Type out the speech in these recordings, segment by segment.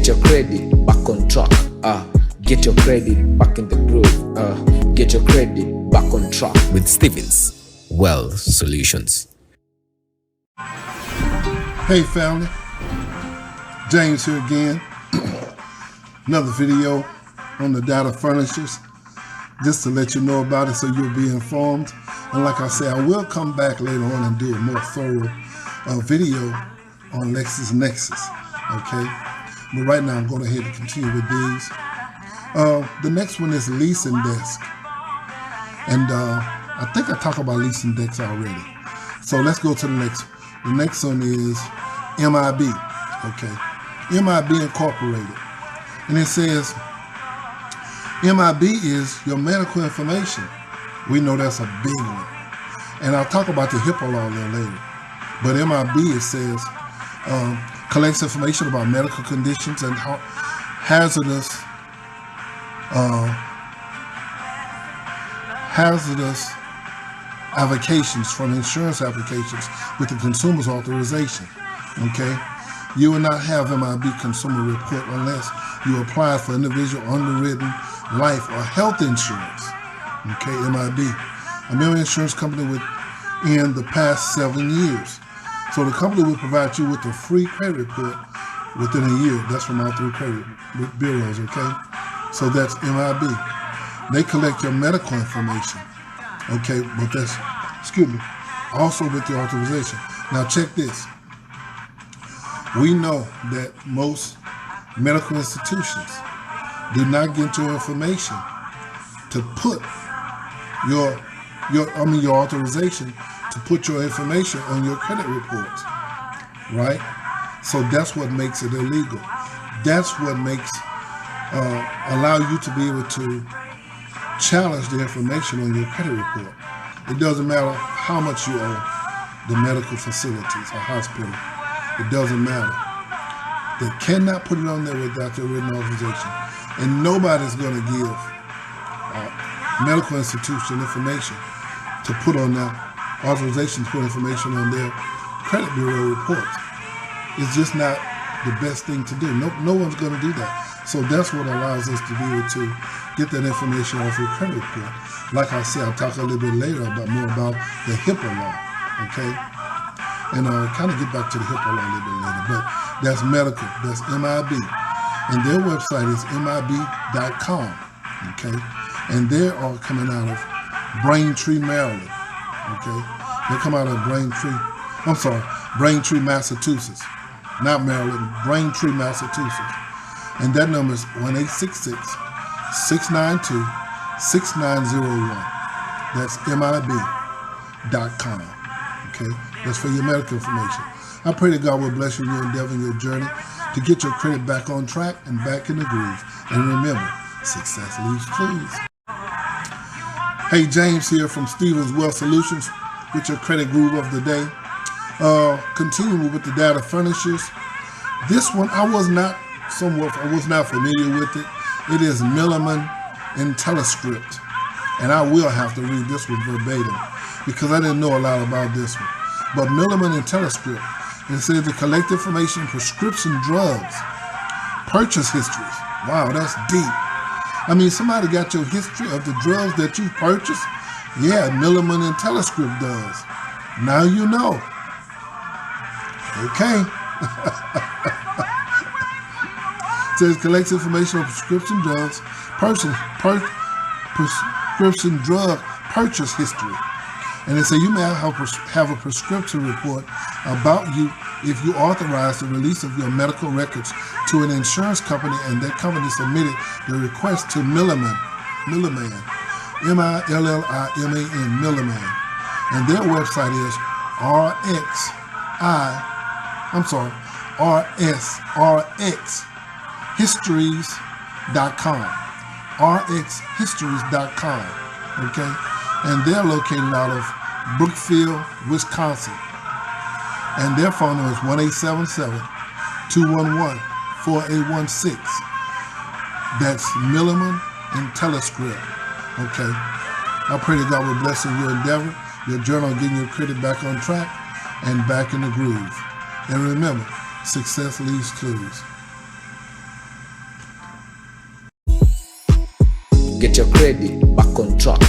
Get your credit back on track. Get your credit back in the groove. Get your credit back on track with Stevens Wealth Solutions. Hey family, James here again. Another video on the data furnishers, just to let you know about it so you'll be informed. And like I say, I will come back later on and do a more thorough video on LexisNexis, okay? But right now I'm going ahead and continue with these. The next one is Leasing Desk. And I think I talked about Leasing Desk already. So let's go to the next one. The next one is MIB, okay? MIB Incorporated. And it says, MIB is your medical information. We know that's a big one. And I'll talk about the HIPAA law a little later. But MIB, it says, collects information about medical conditions and hazardous avocations from insurance applications with the consumer's authorization, okay? You will not have MIB consumer report unless you apply for individual underwritten life or health insurance, okay, MIB. A member insurance company within the past 7 years. So the company will provide you with a free credit report within a year. That's from all 3 credit bureaus, okay? So that's MIB. They collect your medical information. Okay, but that's, also with the authorization. Now check this. We know that most medical institutions do not get your information to put your authorization to put your information on your credit reports, right? So that's what makes it illegal. That's what makes, allow you to be able to challenge the information on your credit report. It doesn't matter how much you owe the medical facilities or hospital. It doesn't matter. They cannot put it on there without your written authorization. And nobody's going to give medical institution information to put on their authorization to put information on their credit bureau reports. It's just not the best thing to do. No one's going to do that. So that's what allows us to be able to get that information off your credit report. Like I said, I'll talk a little bit later more about the HIPAA law, okay? And I'll kind of get back to the HIPAA law a little bit later. But that's medical, that's MIB. And their website is MIB.com, okay? And they are coming out of Braintree, Maryland, okay? They come out of Braintree, Massachusetts. Not Maryland, Braintree, Massachusetts. And that number is 1-866-692-6901. That's MIB.com, okay? That's for your medical information. I pray that God will bless you in your endeavor, in your journey, to get your credit back on track and back in the groove. And remember, success leaves clues. Hey, James here from Stevens Wealth Solutions with your credit groove of the day. Continuing with the data furnishers. This one, I was not familiar with it. It is Milliman IntelliScript. And I will have to read this one verbatim because I didn't know a lot about this one. But Milliman IntelliScript, it says to collect information, prescription drugs, purchase histories. Wow, that's deep. I mean, somebody got your history of the drugs that you purchased? Yeah, Milliman IntelliScript does. Now you know. Okay. It says collects information on prescription drugs, prescription drug purchase history. And they say you may have a prescription report about you if you authorize the release of your medical records to an insurance company and that company submitted the request to Milliman, Milliman, Milliman. And their website is rxhistories.com. rxhistories.com, okay? And they're located out of Brookfield, Wisconsin. And their phone number is 1-877-211-4816. That's Milliman IntelliScript, okay? I pray that God will bless in your endeavor, your journal, getting your credit back on track and back in the groove. And remember, success leaves clues. get your credit back on track.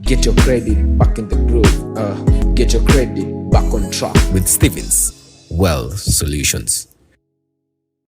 Get your credit back in the groove. Get your credit back on track with Stevens Wealth Solutions.